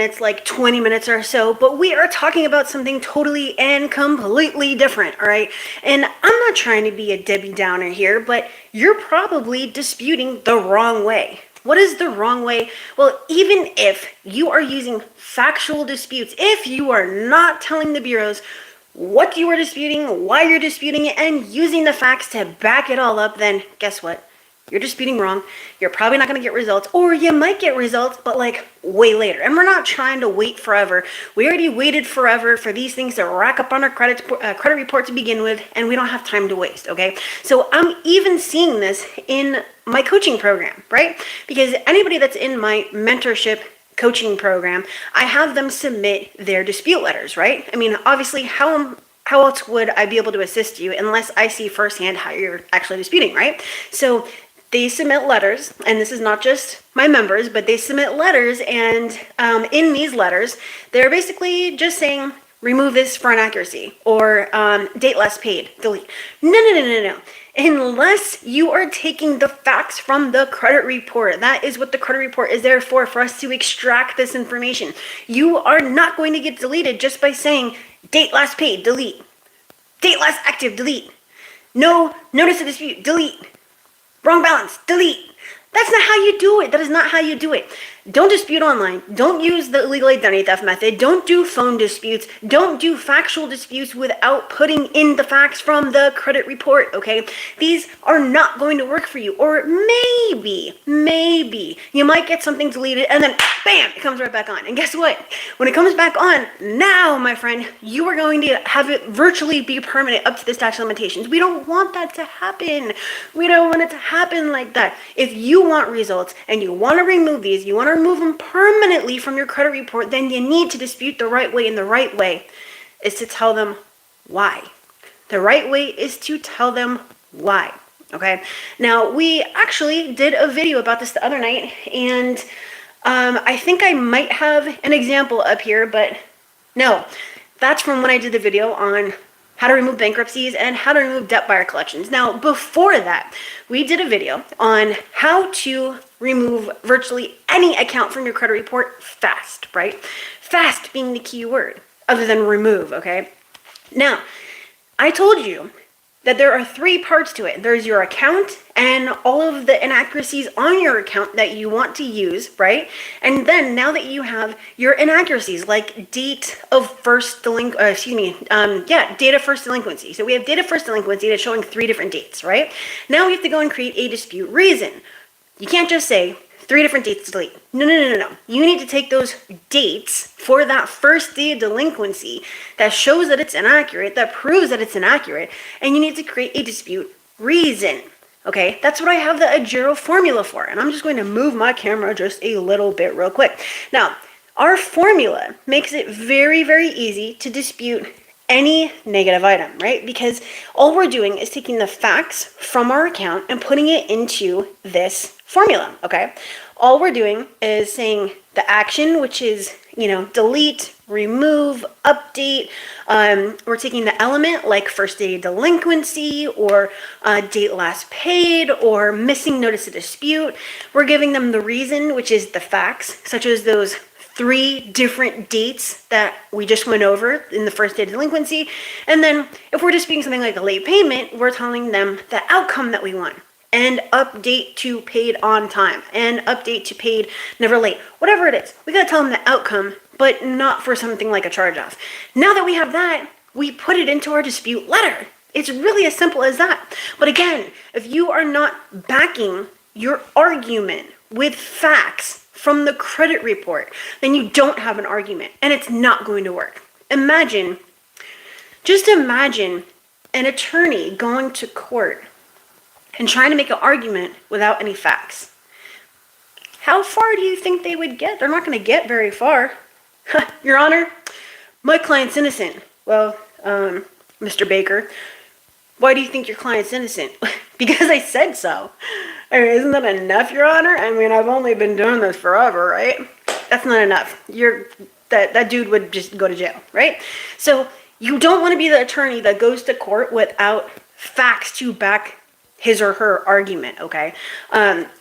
it's like 20 minutes or so, but we are talking about something totally and completely different, all right? And I'm not trying to be a Debbie Downer here, but you're probably disputing the wrong way. What is the wrong way? Well, even if you are using factual disputes, if you are not telling the bureaus what you are disputing, why you're disputing it, and using the facts to back it all up, then guess what? You're disputing wrong. You're probably not going to get results, or you might get results, but like way later. And we're not trying to wait forever. We already waited forever for these things to rack up on our credit report to begin with, and we don't have time to waste, okay? So I'm even seeing this in my coaching program, right? Because anybody that's in my mentorship coaching program, I have them submit their dispute letters, right? I mean, obviously, how else would I be able to assist you unless I see firsthand how you're actually disputing, right? So they submit letters, and this is not just my members, but they submit letters, and in these letters, they're basically just saying, remove this for inaccuracy, or date less paid, delete. No. Unless you are taking the facts from the credit report. That is what the credit report is there for us to extract this information. You are not going to get deleted just by saying, date last paid, delete. Date last active, delete. No notice of dispute, delete. Wrong balance, delete. That's not how you do it. That is not how you do it. Don't dispute online. Don't use the illegal identity theft method. Don't do phone disputes. Don't do factual disputes without putting in the facts from the credit report, okay? These are not going to work for you. Or maybe, you might get something deleted and then bam, it comes right back on. And guess what? When it comes back on, now, my friend, you are going to have it virtually be permanent up to the statute of limitations. We don't want that to happen. We don't want it to happen like that. If you want results and you want to remove these, you want to remove them permanently from your credit report, then you need to dispute the right way, and the right way is to tell them why. The right way is to tell them why, okay? Now, we actually did a video about this the other night, and I think I might have an example up here, but no, that's from when I did the video on how to remove bankruptcies and how to remove debt buyer collections. Now, before that, we did a video on how to remove virtually any account from your credit report fast, right? Fast being the key word, other than remove, okay? Now, I told you that there are 3 parts to it. There's your account and all of the inaccuracies on your account that you want to use, right? And then now that you have your inaccuracies, like date of first delinquency. So we have date of first delinquency that's showing 3 different dates, right? Now we have to go and create a dispute reason. You can't just say 3 different dates to delete. No. You need to take those dates for that first day of delinquency that shows that it's inaccurate, that proves that it's inaccurate, and you need to create a dispute reason. Okay, that's what I have the Agero formula for, and I'm just going to move my camera just a little bit real quick. Now, our formula makes it very, very easy to dispute any negative item, right? Because all we're doing is taking the facts from our account and putting it into this formula, okay? All we're doing is saying the action, which is, delete, remove, update. We're taking the element like first day delinquency or date last paid or missing notice of dispute. We're giving them the reason, which is the facts, such as those 3 different dates that we just went over in the first day of delinquency. And then if we're disputing something like a late payment, we're telling them the outcome that we want. And update to paid on time. And update to paid never late. Whatever it is. We got to tell them the outcome, but not for something like a charge-off. Now that we have that, we put it into our dispute letter. It's really as simple as that. But again, if you are not backing your argument with facts from the credit report, then you don't have an argument, and it's not going to work. Just imagine an attorney going to court and trying to make an argument without any facts. How far do you think they would get? They're not going to get very far. Your Honor, my client's innocent. Well, Mr. Baker, why do you think your client's innocent? Because I said so. I mean, isn't that enough, Your Honor? I mean, I've only been doing this forever, right? That's not enough. That dude would just go to jail, right? So you don't want to be the attorney that goes to court without facts to back his or her argument, okay?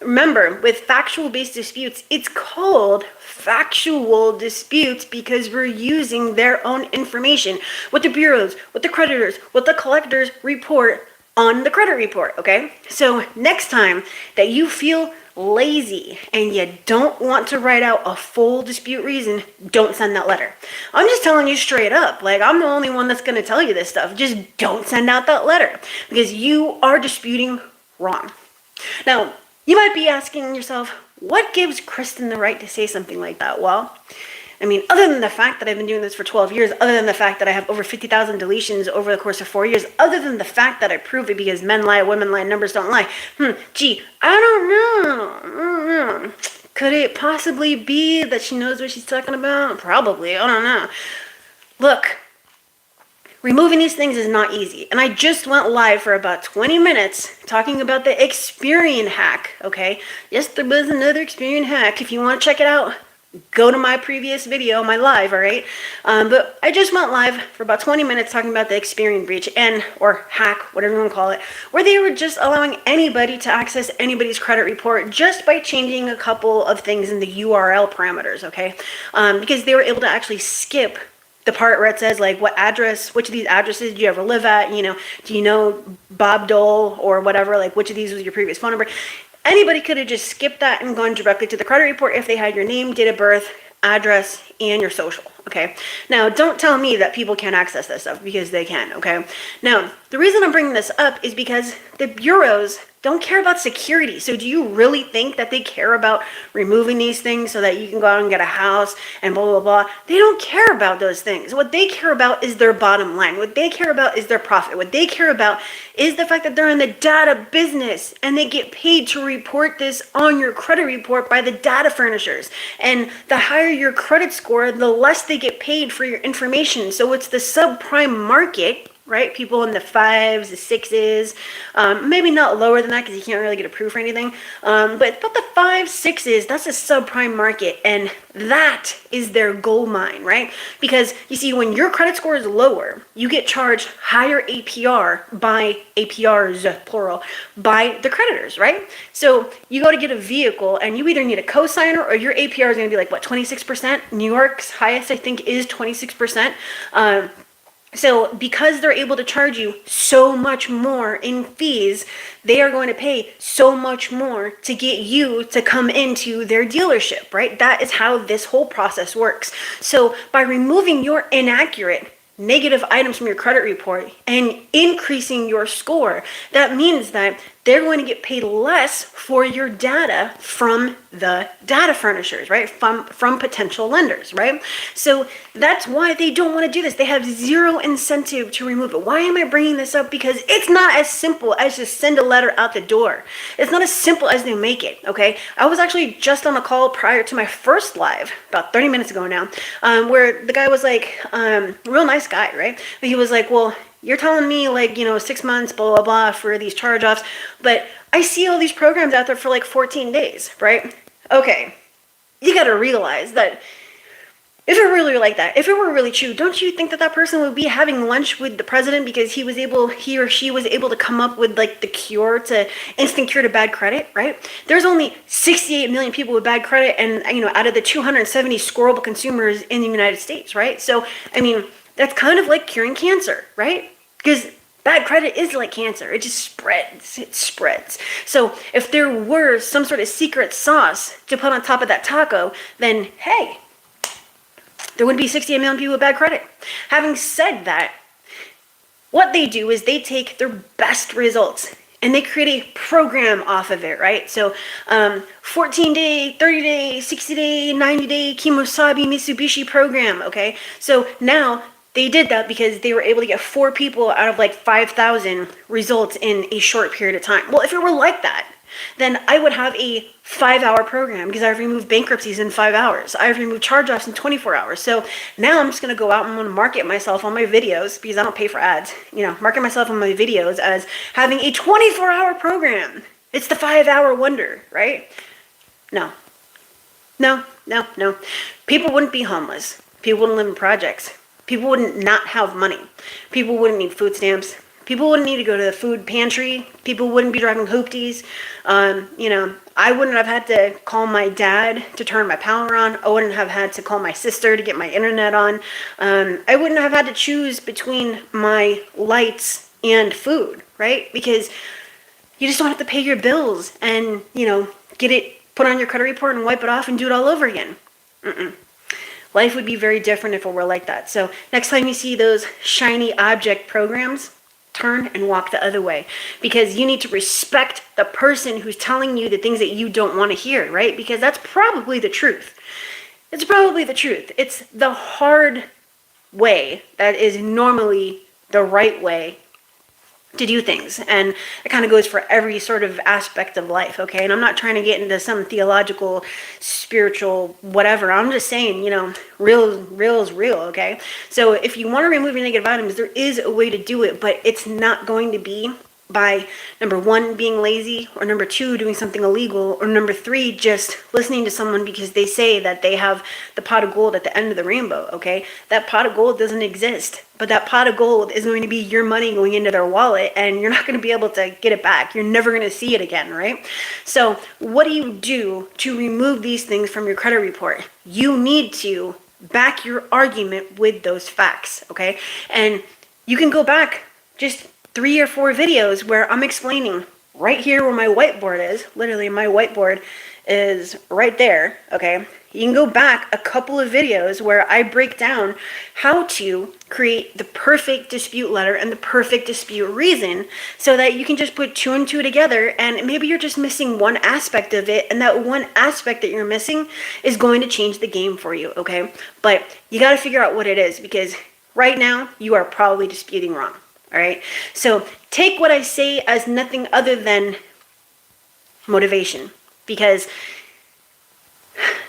Remember, with factual-based disputes, it's called factual disputes because we're using their own information, what the bureaus, what the creditors, what the collectors report on the credit report, okay? So next time that you feel lazy and you don't want to write out a full dispute reason, don't send that letter. I'm just telling you straight up, like, I'm the only one that's going to tell you this stuff. Just don't send out that letter because you are disputing wrong. Now, you might be asking yourself, what gives Kristen the right to say something like that? Well, I mean, other than the fact that I've been doing this for 12 years, other than the fact that I have over 50,000 deletions over the course of 4 years, other than the fact that I prove it because men lie, women lie, numbers don't lie. Gee, I don't know. Could it possibly be that she knows what she's talking about? Probably. I don't know. Look, removing these things is not easy. And I just went live for about 20 minutes talking about the Experian hack, okay? Yes, there was another Experian hack. If you want to check it out, go to my previous video, my live, all right? But I just went live for about 20 minutes talking about the Experian breach or hack, whatever you want to call it, where they were just allowing anybody to access anybody's credit report just by changing a couple of things in the URL parameters, okay? Because they were able to actually skip the part where it says, like, what address, which of these addresses do you ever live at? You know, do you know Bob Dole or whatever? Like, which of these was your previous phone number? Anybody could have just skipped that and gone directly to the credit report if they had your name, date of birth, address, and your social, okay? Now, don't tell me that people can't access this stuff because they can, okay? Now, the reason I'm bringing this up is because the bureaus don't care about security. So do you really think that they care about removing these things so that you can go out and get a house and blah, blah, blah? They don't care about those things. What they care about is their bottom line. What they care about is their profit. What they care about is the fact that they're in the data business and they get paid to report this on your credit report by the data furnishers. And the higher your credit score, the less they get paid for your information. So it's the subprime market, right? People in the 5s, the 6s, maybe not lower than that because you can't really get approved for anything. But about the 5s, 6s, that's a subprime market, and that is their gold mine, right? Because you see, when your credit score is lower, you get charged higher APR by APRs, plural, by the creditors, right? So you go to get a vehicle, and you either need a cosigner or your APR is going to be like, what, 26%? New York's highest, I think, is 26%. So because they're able to charge you so much more in fees, they are going to pay so much more to get you to come into their dealership, right? That is how this whole process works. So by removing your inaccurate negative items from your credit report and increasing your score, that means that they're going to get paid less for your data from the data furnishers, right? From potential lenders, right? So that's why they don't want to do this. They have zero incentive to remove it. Why am I bringing this up? Because it's not as simple as just send a letter out the door. It's not as simple as they make it, okay? I was actually just on a call prior to my first live, about 30 minutes ago now, where the guy was like, real nice guy, right? But he was like, well, you're telling me, like, 6 months, blah, blah, blah, for these charge-offs, but I see all these programs out there for like 14 days, right? Okay, you got to realize that if it really were like that, if it were really true, don't you think that that person would be having lunch with the president because he or she was able to come up with, like, the instant cure to bad credit, right? There's only 68 million people with bad credit, and, out of the 270 scorable consumers in the United States, right? So, I mean, that's kind of like curing cancer, right? Because bad credit is like cancer. It just spreads. It spreads. So if there were some sort of secret sauce to put on top of that taco, then hey, there would be 68 million people with bad credit. Having said that, what they do is they take their best results and they create a program off of it, right? So 14-day, 30-day, 60-day, 90-day Kimosabi Mitsubishi program, okay? So now they did that because they were able to get 4 people out of like 5,000 results in a short period of time. Well, if it were like that, then I would have a 5-hour program because I've removed bankruptcies in 5 hours. I've removed charge-offs in 24 hours. So now I'm just going to go out and I'm going to market myself on my videos because I don't pay for ads. Market myself on my videos as having a 24-hour program. It's the 5-hour wonder, right? No. People wouldn't be homeless. People wouldn't live in projects. People wouldn't not have money. People wouldn't need food stamps. People wouldn't need to go to the food pantry. People wouldn't be driving hoopties. I wouldn't have had to call my dad to turn my power on. I wouldn't have had to call my sister to get my internet on. I wouldn't have had to choose between my lights and food, right? Because you just don't have to pay your bills and, get it put on your credit report and wipe it off and do it all over again. Life would be very different if it were like that. So next time you see those shiny object programs, turn and walk the other way, because you need to respect the person who's telling you the things that you don't want to hear, right? Because that's probably the truth. It's probably the truth. It's the hard way that is normally the right way to do things. And it kind of goes for every sort of aspect of life, okay? And I'm not trying to get into some theological, spiritual, whatever. I'm just saying, real is real, okay? So if you want to remove your negative items, there is a way to do it, but it's not going to be by, number one, being lazy, or number two, doing something illegal, or number three, just listening to someone because they say that they have the pot of gold at the end of the rainbow, okay? That pot of gold doesn't exist, but that pot of gold is going to be your money going into their wallet, and you're not going to be able to get it back. You're never going to see it again, right? So what do you do to remove these things from your credit report? You need to back your argument with those facts, okay? And you can go back just 3 or 4 videos where I'm explaining right here where my whiteboard is. Literally, my whiteboard is right there, okay? You can go back a couple of videos where I break down how to create the perfect dispute letter and the perfect dispute reason, so that you can just put 2 and 2 together, and maybe you're just missing one aspect of it, and that one aspect that you're missing is going to change the game for you, okay? But you got to figure out what it is, because right now you are probably disputing wrong. All right, so take what I say as nothing other than motivation, because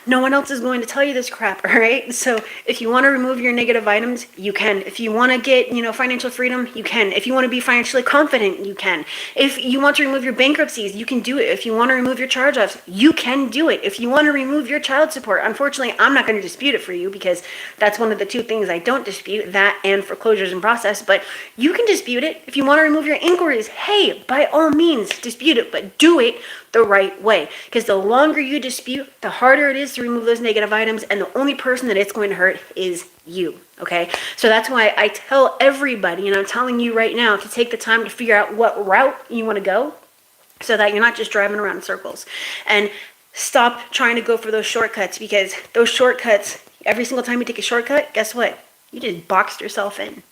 no one else is going to tell you this crap, all right? So if you want to remove your negative items, you can. If you want to get, financial freedom, you can. If you want to be financially confident, you can. If you want to remove your bankruptcies, you can do it. If you want to remove your charge-offs, you can do it. If you want to remove your child support, unfortunately, I'm not going to dispute it for you, because that's one of the 2 things I don't dispute, that and foreclosures in process, but you can dispute it. If you want to remove your inquiries, hey, by all means, dispute it, but do it the right way, because the longer you dispute, the harder it is to remove those negative items, and the only person that it's going to hurt is you, okay? So that's why I tell everybody, and I'm telling you right now, to take the time to figure out what route you want to go, so that you're not just driving around in circles, and stop trying to go for those shortcuts, because those shortcuts, every single time you take a shortcut, guess what? You just boxed yourself in.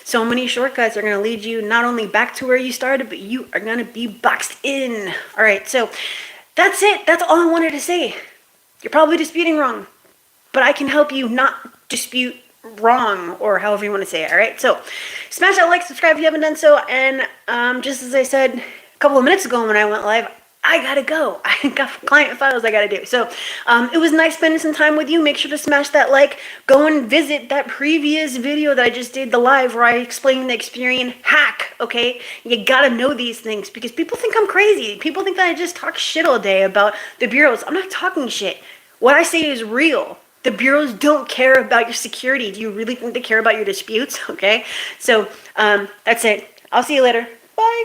So many shortcuts are going to lead you not only back to where you started, but you are going to be boxed in. All right, so that's it. That's all I wanted to say. You're probably disputing wrong, but I can help you not dispute wrong, or however you want to say it. All right, so smash that like, subscribe if you haven't done so, and just as I said a couple of minutes ago when I went live, I gotta go. I got client files I gotta do. So it was nice spending some time with you. Make sure to smash that like. Go and visit that previous video that I just did, the live, where I explained the Experian hack, okay? You gotta know these things, because people think I'm crazy. People think that I just talk shit all day about the bureaus. I'm not talking shit. What I say is real. The bureaus don't care about your security. Do you really think they care about your disputes? Okay? So that's it. I'll see you later. Bye.